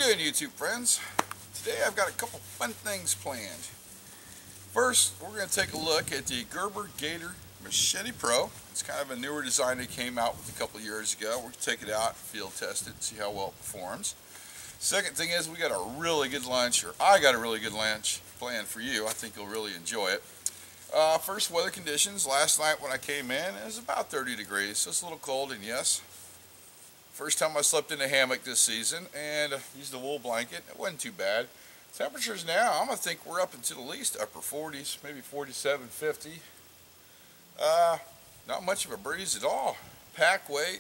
doing, YouTube friends? Today I've got a couple fun things planned. First, we're going to take a look at the Gerber Gator Machete Pro. It's kind of a newer design they came out with a couple years ago. We're going to take it out, field test it, see how well it performs. Second thing is we got a really good lunch, or I got a really good lunch planned for you. I think you'll really enjoy it. First, weather conditions. Last night when I came in, it was about 30 degrees, so it's a little cold, and yes, first time I slept in a hammock this season and used a wool blanket. It wasn't too bad. Temperatures now, I'm going to think we're up into the least upper 40s, maybe 47, 50. Not much of a breeze at all. Pack weight,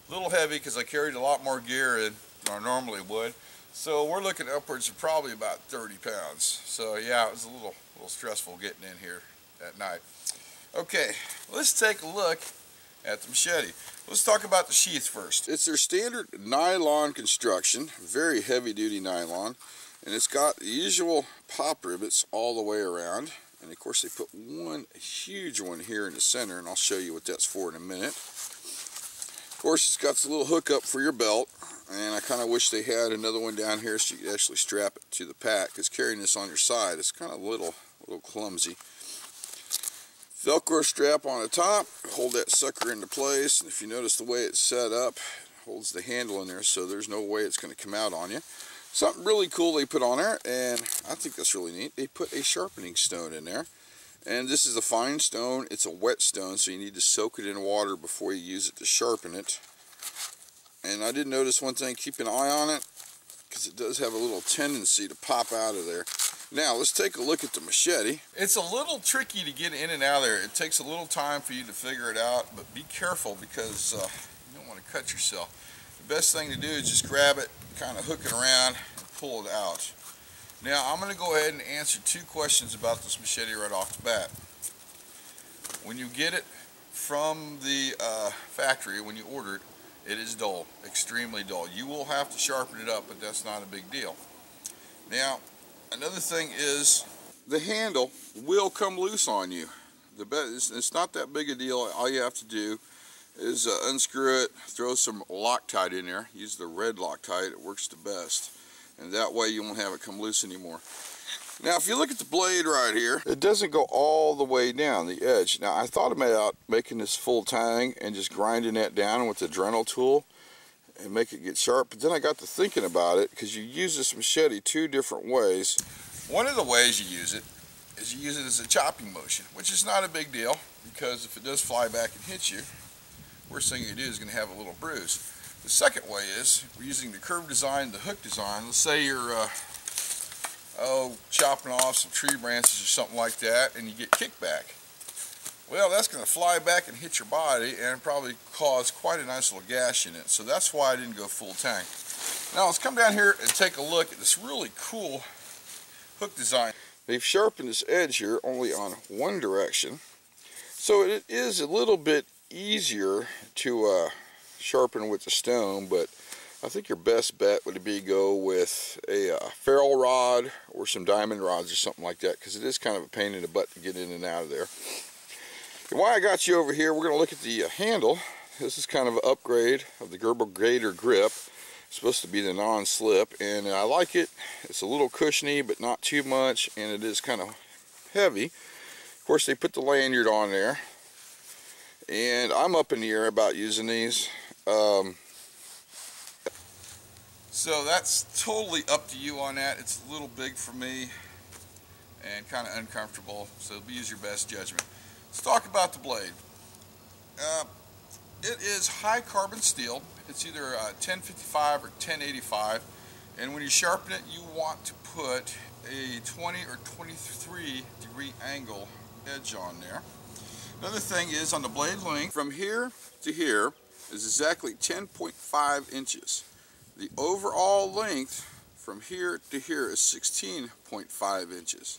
a little heavy because I carried a lot more gear than I normally would. So we're looking upwards of probably about 30 pounds. So yeah, it was a little stressful getting in here at night. Okay, let's take a look at the machete. Let's talk about the sheath first. It's their standard nylon construction, very heavy duty nylon, and it's got the usual pop rivets all the way around, and of course they put one huge one here in the center, and I'll show you what that's for in a minute. Of course, it's got this little hook up for your belt, and I kind of wish they had another one down here so you could actually strap it to the pack, because carrying this on your side is kind of a little clumsy. Velcro strap on the top, hold that sucker into place, and if you notice the way it's set up, it holds the handle in there so there's no way it's going to come out on you. Something really cool they put on there, and I think that's really neat, they put a sharpening stone in there. And this is a fine stone, it's a wet stone, so you need to soak it in water before you use it to sharpen it. And I did notice one thing, keep an eye on it, because it does have a little tendency to pop out of there. Now, let's take a look at the machete. It's a little tricky to get in and out of there. It takes a little time for you to figure it out, but be careful because you don't want to cut yourself. The best thing to do is just grab it, kind of hook it around, and pull it out. Now, I'm going to go ahead and answer two questions about this machete right off the bat. When you get it from the factory, when you order it, it is dull, extremely dull. You will have to sharpen it up, but that's not a big deal. Now, another thing is the handle will come loose on you. It's not that big a deal. All you have to do is unscrew it, throw some Loctite in there. Use the red Loctite, it works the best. And that way you won't have it come loose anymore. Now if you look at the blade right here, it doesn't go all the way down the edge. Now I thought about making this full tang and just grinding that down with the Dremel tool and make it get sharp, but then I got to thinking about it, because you use this machete two different ways. One of the ways you use it is you use it as a chopping motion, which is not a big deal, because if it does fly back and hit you, worst thing you do is going to have a little bruise. The second way is we're using the curve design, the hook design. Let's say you're chopping off some tree branches or something like that, and you get kickback. Well, that's going to fly back and hit your body and probably cause quite a nice little gash in it. So that's why I didn't go full tang. Now let's come down here and take a look at this really cool hook design. They've sharpened this edge here only on one direction, so it is a little bit easier to sharpen with the stone, but I think your best bet would be go with a ferrule rod or some diamond rods or something like that, because it is kind of a pain in the butt to get in and out of there. And while I got you over here, we're going to look at the handle. This is kind of an upgrade of the Gerber Gator grip. It's supposed to be the non-slip, and I like it. It's a little cushiony, but not too much, and it is kind of heavy. Of course, they put the lanyard on there, and I'm up in the air about using these. So that's totally up to you on that. It's a little big for me and kind of uncomfortable, so use your best judgment. Let's talk about the blade. It is high carbon steel. It's either 1055 or 1085, and when you sharpen it, you want to put a 20 or 23 degree angle edge on there. Another thing is on the blade length, from here to here is exactly 10.5 inches. The overall length from here to here is 16.5 inches.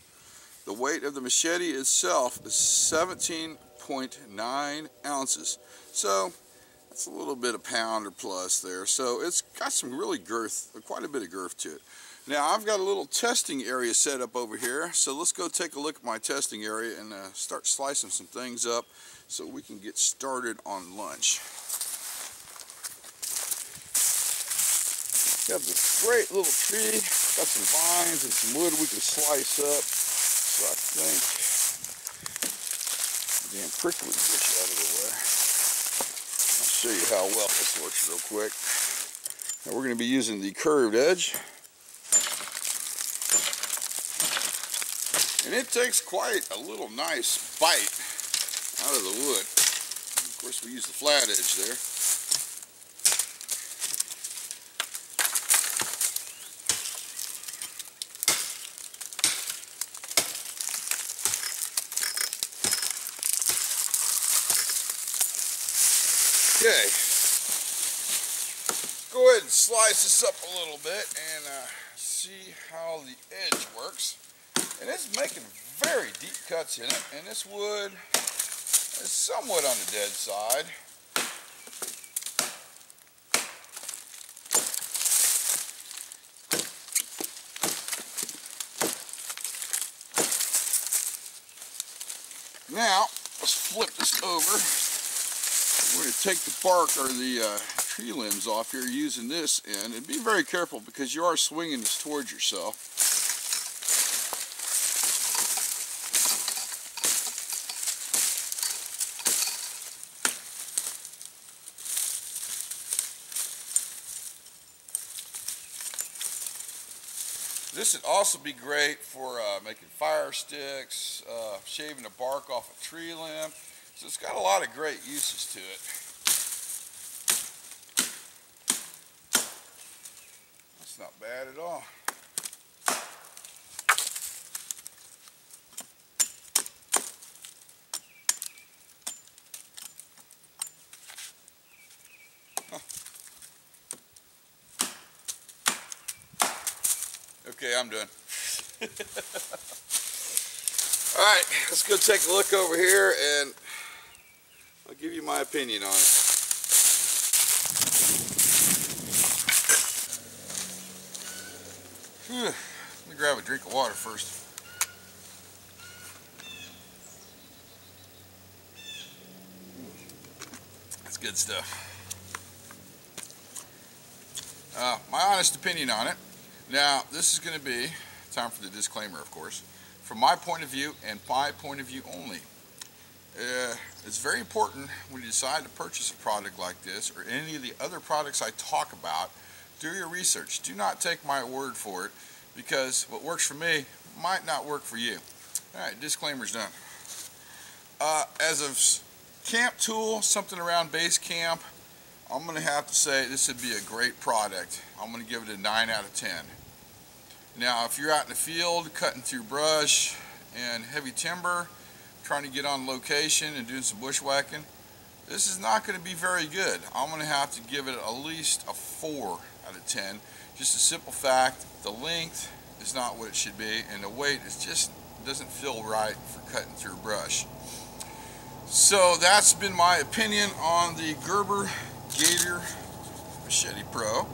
The weight of the machete itself is 17.9 ounces. So that's a little bit of pound or plus there. So it's got some really girth, quite a bit of girth to it. Now I've got a little testing area set up over here. So let's go take a look at my testing area and start slicing some things up so we can get started on lunch. Got this great little tree. Got some vines and some wood we can slice up. So I think the damn prickly bush out of the way. I'll show you how well this works real quick. Now we're going to be using the curved edge. And it takes quite a little nice bite out of the wood. Of course, we use the flat edge there. Okay, go ahead and slice this up a little bit and see how the edge works. And it's making very deep cuts in it, and this wood is somewhat on the dead side. Now, let's flip this over. We're going to take the bark or the tree limbs off here using this end, and be very careful because you are swinging this towards yourself. This would also be great for making fire sticks, shaving the bark off a tree limb. So it's got a lot of great uses to it. That's not bad at all. Okay, I'm done. Alright, let's go take a look over here and I'll give you my opinion on it. Whew. Let me grab a drink of water first. That's good stuff. My honest opinion on it. Now, this is going to be, time for the disclaimer, of course, from my point of view and my point of view only. It's very important when you decide to purchase a product like this or any of the other products I talk about, do your research. Do not take my word for it, because what works for me might not work for you. Alright, disclaimer's done. As a camp tool, something around base camp, I'm going to have to say this would be a great product. I'm going to give it a 9 out of 10. Now, if you're out in the field cutting through brush and heavy timber, trying to get on location and doing some bushwhacking, this is not going to be very good. I'm going to have to give it at least a 4 out of 10. Just a simple fact, the length is not what it should be, and the weight is just doesn't feel right for cutting through brush. So that's been my opinion on the Gerber Gator Machete Pro.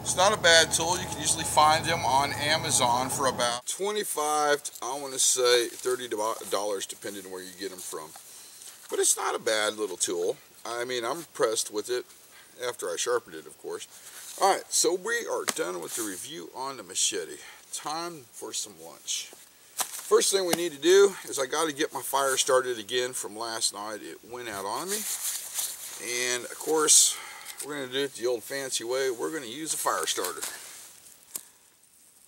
It's not a bad tool. You can usually find them on Amazon for about $25 to, I want to say, $30 depending on where you get them from. But it's not a bad little tool. I mean, I'm impressed with it after I sharpened it, of course. Alright, so we are done with the review on the machete. Time for some lunch. First thing we need to do is I got to get my fire started again from last night. It went out on me. And, of course, we're going to do it the old fancy way. We're going to use a fire starter.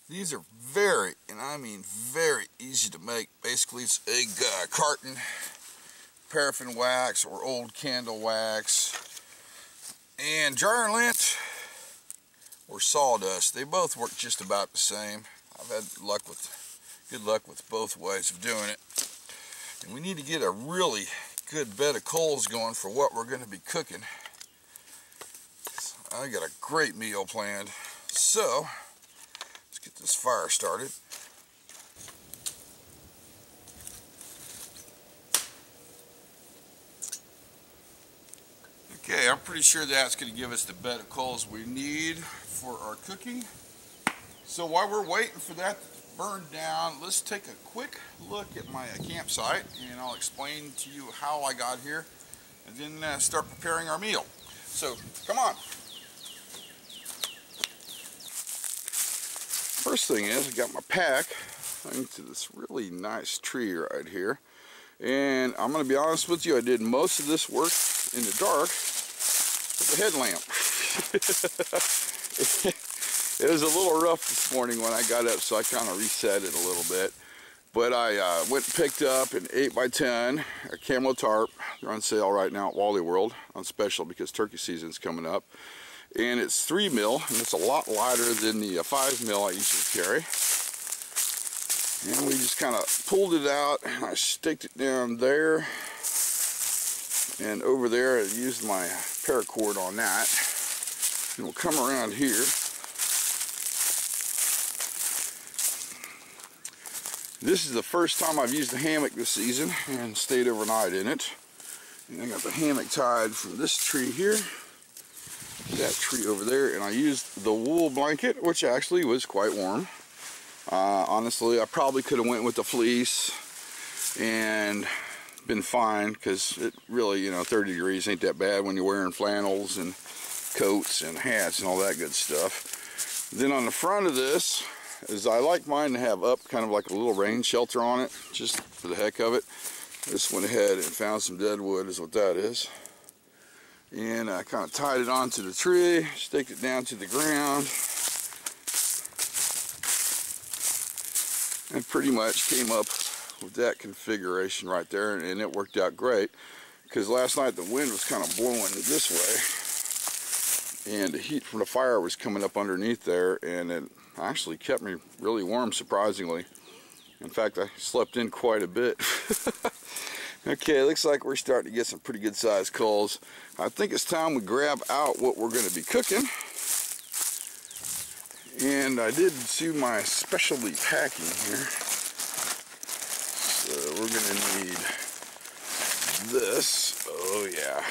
These are very, and I mean very easy to make. Basically, it's a carton, paraffin wax or old candle wax, and jar lint or sawdust. They both work just about the same. I've had good luck with both ways of doing it. And we need to get a really good bed of coals going for what we're going to be cooking. I got a great meal planned, so let's get this fire started. Okay, I'm pretty sure that's going to give us the bed of coals we need for our cooking. So while we're waiting for that to burn down, let's take a quick look at my campsite, and I'll explain to you how I got here, and then start preparing our meal. So, come on. first thing is I got my pack into this really nice tree right here. And I'm going to be honest with you, I did most of this work in the dark with a headlamp. It was a little rough this morning when I got up, so I kind of reset it a little bit. But I went and picked up an 8x10, a camo tarp. They're on sale right now at Wally World on special because turkey season's coming up. And it's 3 mil, and it's a lot lighter than the 5 mil I usually carry. And we just kind of pulled it out, and I staked it down there. And over there, I used my paracord on that. And we'll come around here. This is the first time I've used a hammock this season and stayed overnight in it. And I got the hammock tied from this tree here to that tree over there, and I used the wool blanket, which actually was quite warm. Honestly, I probably could have went with the fleece and been fine, because it really, 30 degrees ain't that bad when you're wearing flannels and coats and hats and all that good stuff. Then on the front of this, is I like mine to have up kind of like a little rain shelter on it, just for the heck of it. Just went ahead and found some dead wood, is what that is. And I kind of tied it onto the tree, staked it down to the ground, and pretty much came up with that configuration right there, and it worked out great, because last night the wind was kind of blowing this way, and the heat from the fire was coming up underneath there, and it actually kept me really warm, surprisingly. In fact, I slept in quite a bit. Okay, looks like we're starting to get some pretty good sized coals. I think it's time we grab out what we're going to be cooking. And I did do my specialty packing here. So we're going to need this. Oh yeah.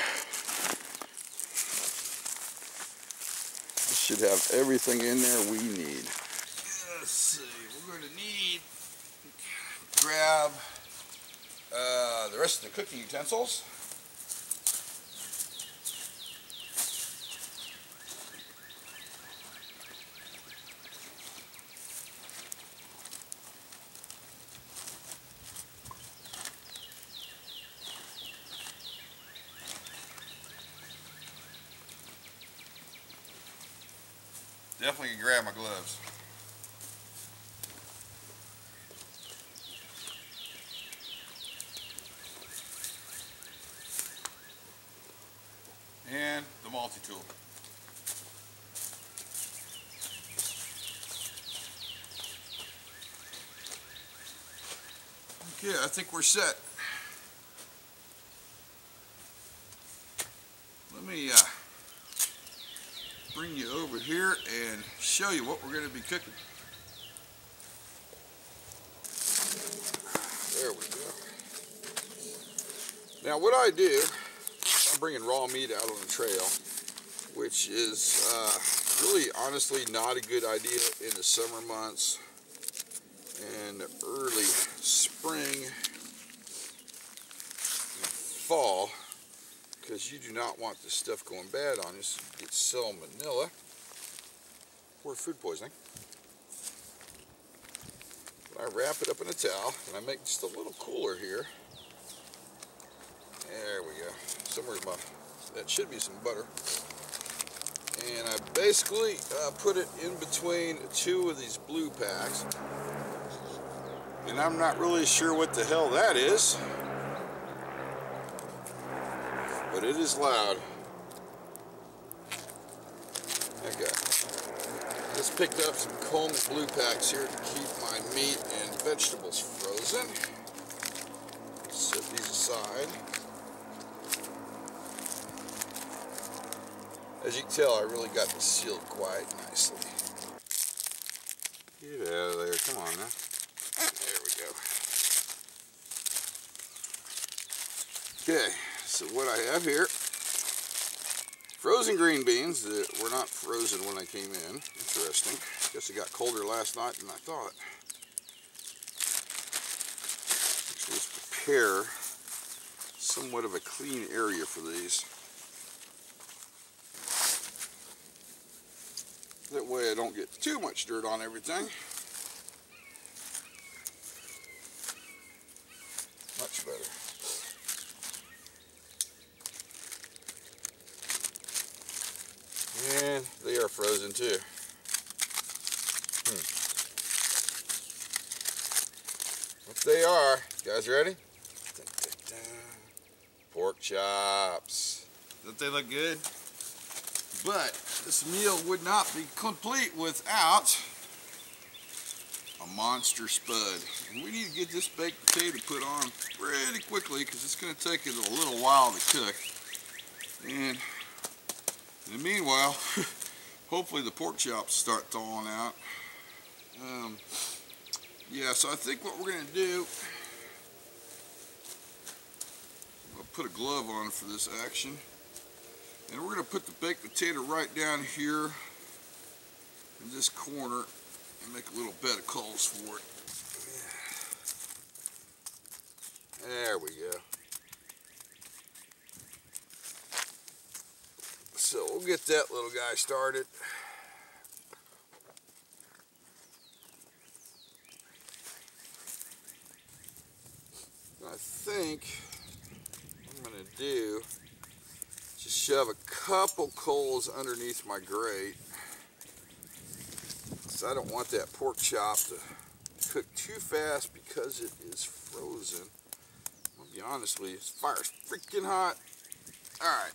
This should have everything in there we need. Let's see, we're going to need, grab the rest of the cooking utensils. Definitely can grab my gloves. And the multi-tool. Okay, I think we're set. Let me bring you over here and show you what we're going to be cooking. There we go. Now what I do, I'm bringing raw meat out on the trail, which is really honestly not a good idea in the summer months and early spring and fall, because you do not want this stuff going bad on you, so you get salmonella or food poisoning. But I wrap it up in a towel and I make just a little cooler here. There we go. Somewhere's that should be some butter. And I basically put it in between two of these blue packs. And I'm not really sure what the hell that is, but it is loud. Okay. Just picked up some Coleman blue packs here to keep my meat and vegetables frozen. Set these aside. As you can tell, I really got this sealed quite nicely. Get out of there, come on now. There we go. Okay, so what I have here, frozen green beans that were not frozen when I came in. Interesting. Guess it got colder last night than I thought. Let's prepare somewhat of a clean area for these. That way I don't get too much dirt on everything. What they are. You guys ready? Dun, dun, dun. Pork chops. Don't they look good? But this meal would not be complete without a monster spud. And we need to get this baked potato put on pretty quickly because it's going to take it a little while to cook. And in the meanwhile, hopefully the pork chops start thawing out. Yeah, so I think what we're going to do, I'll put a glove on for this action. And we're going to put the baked potato right down here in this corner and make a little bed of coals for it. There we go. So we'll get that little guy started. I think what I'm going to do, just shove a couple coals underneath my grate. So I don't want that pork chop to cook too fast because it is frozen. I'll be honest with you, this fire's freaking hot. Alright.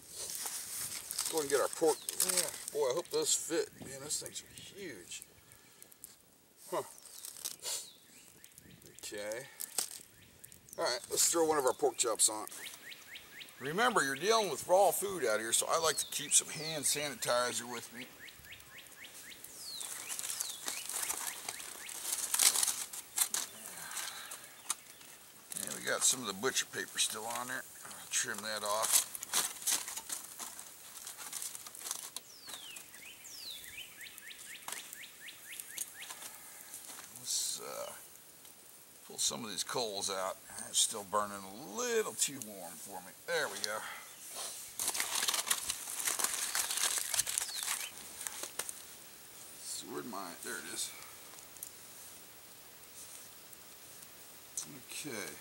Let's go and get our pork. Yeah, boy, I hope those fit. Man, those things are huge. Huh. Okay. Alright, let's throw one of our pork chops on. Remember, you're dealing with raw food out here, so I like to keep some hand sanitizer with me. And we got some of the butcher paper still on there. I'll trim that off. Let's pull some of these coals out. It's still burning a little too warm for me. There we go. So where'd mine? There it is. Okay.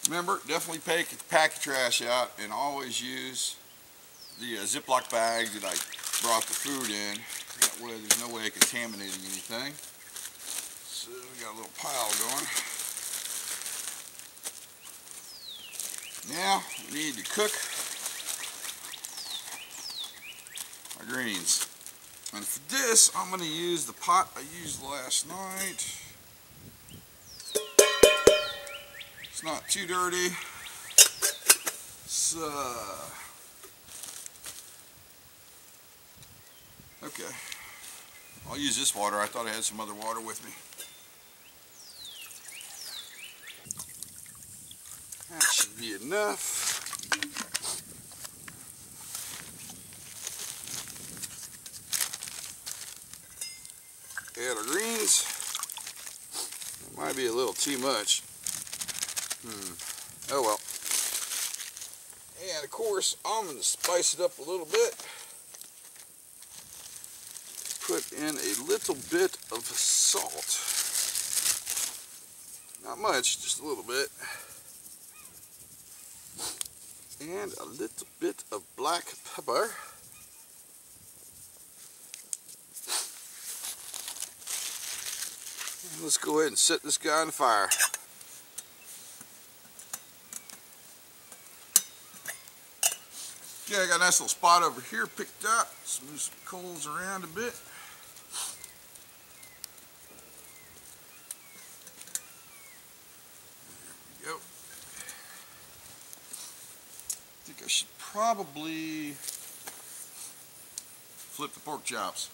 Remember, definitely pack your trash out and always use the Ziploc bag that I brought the food in. That way there's no way of contaminating anything. So we got a little pile going. Now we need to cook our greens. And for this, I'm going to use the pot I used last night. It's not too dirty. So, okay. I'll use this water. I thought I had some other water with me. That should be enough. Add our greens. It might be a little too much. Oh well. And of course, I'm going to spice it up a little bit. Put in a little bit of salt. Not much, just a little bit. And a little bit of black pepper. And let's go ahead and set this guy on the fire. Okay, I got a nice little spot over here picked out. Let's move some coals around a bit. There we go. I think I should probably flip the pork chops.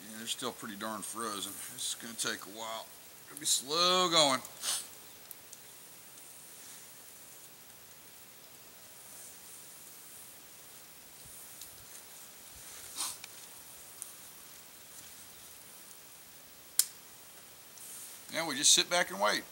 Yeah, they're still pretty darn frozen. This is going to take a while. It'll be slow going. Now we just sit back and wait.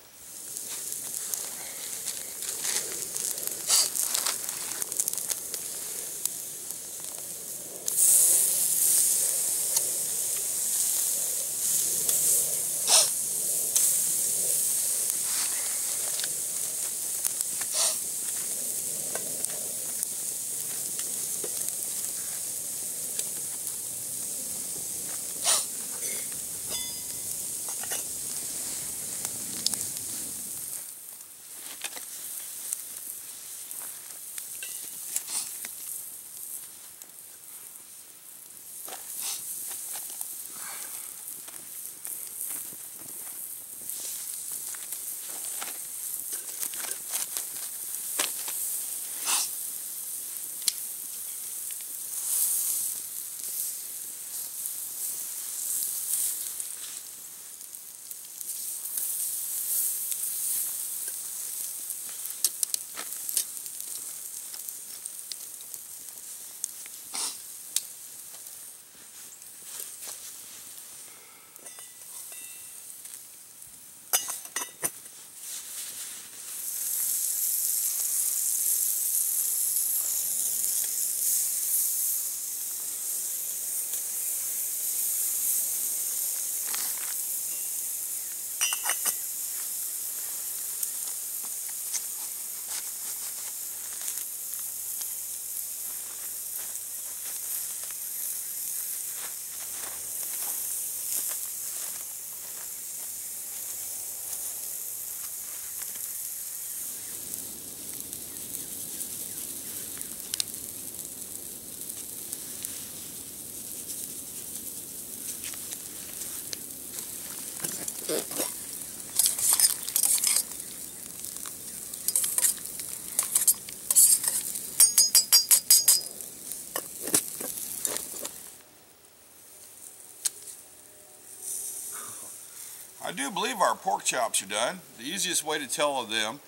I do believe our pork chops are done. The easiest way to tell them,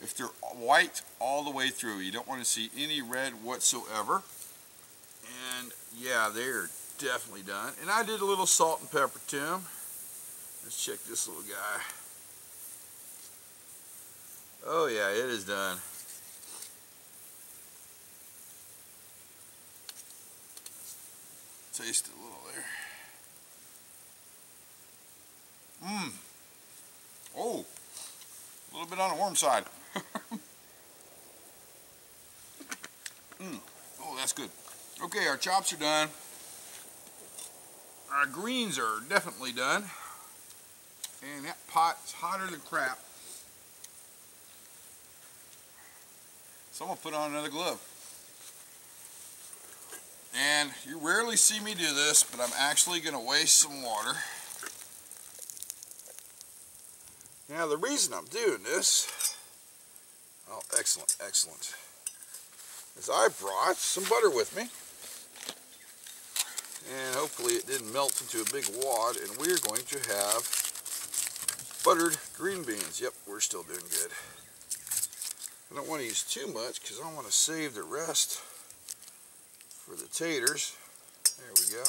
if they're white all the way through, you don't want to see any red whatsoever. And yeah, they're definitely done. And I did a little salt and pepper to them. Let's check this little guy. Oh yeah, it is done. Taste it a little there. Oh, a little bit on the warm side. Oh, that's good. Okay, our chops are done. Our greens are definitely done. And that pot's hotter than crap. So I'm going to put on another glove. And you rarely see me do this, but I'm actually going to waste some water. Now the reason I'm doing this, oh excellent, excellent, is I brought some butter with me. And hopefully it didn't melt into a big wad, and we're going to have buttered green beans. Yep, we're still doing good. I don't want to use too much because I want to save the rest for the taters. There we go.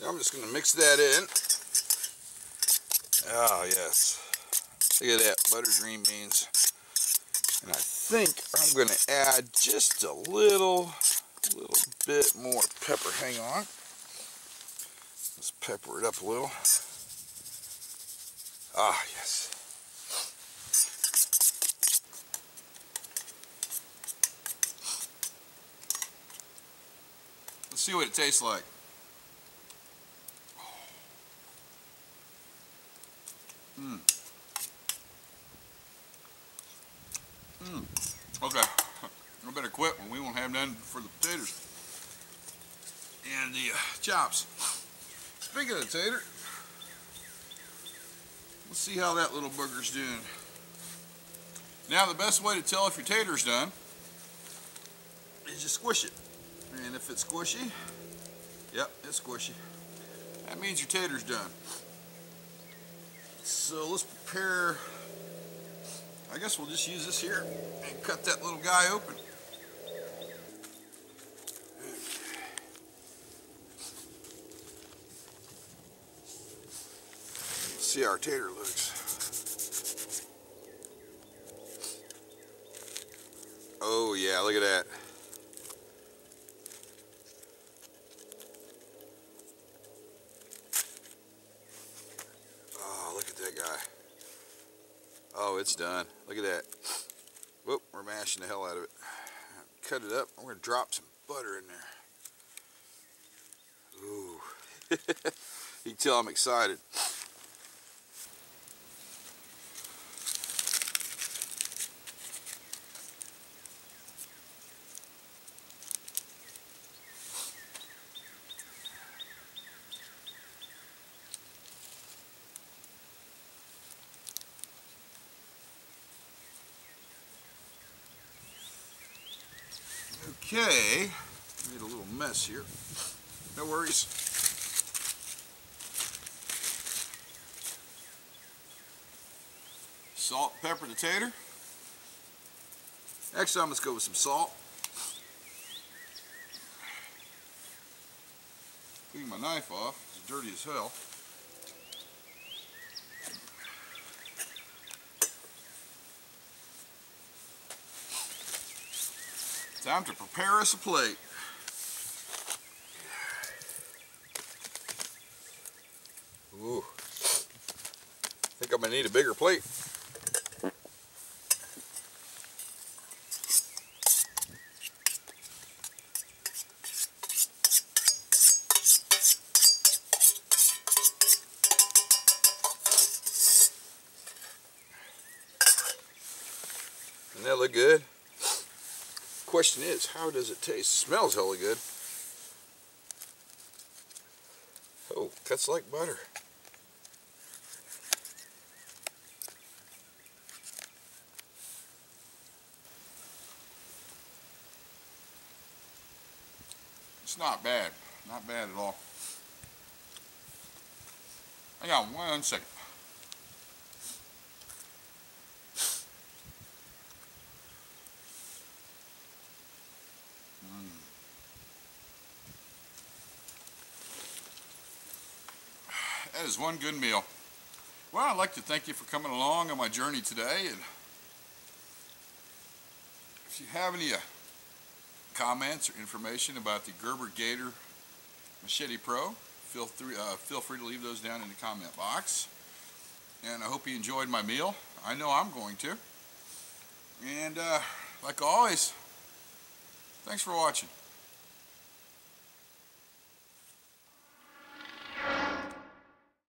Now I'm just going to mix that in. Ah, yes. Look at that, buttered green beans. And I think I'm going to add just a little bit more pepper. Hang on. Let's pepper it up a little. Ah, yes. Let's see what it tastes like. Okay, I better quit when we won't have none for the potatoes and the chops. Speaking of the tater, let's see how that little booger's doing. Now the best way to tell if your tater's done is just squish it. And if it's squishy, yep, it's squishy. That means your tater's done. So let's prepare. I guess we'll just use this here and cut that little guy open. Let's see how our tater looks. Oh yeah, look at that. Oh, look at that guy. Oh, it's done. Look at that. Whoop, we're mashing the hell out of it. Cut it up. I'm going to drop some butter in there. Ooh. You can tell I'm excited. Okay, made a little mess here. No worries. Salt, pepper the tater. Next time, let's go with some salt. Clean my knife off, it's dirty as hell. Time to prepare us a plate. Ooh. I think I'm gonna need a bigger plate. Doesn't that look good? Question is, how does it taste? Smells hella good. Oh, cuts like butter. It's not bad. Not bad at all. Hang on 1 second. That is one good meal. Well, I'd like to thank you for coming along on my journey today, and if you have any comments or information about the Gerber Gator Machete Pro, feel free to leave those down in the comment box. And I hope you enjoyed my meal. I know I'm going to. And like always, thanks for watching.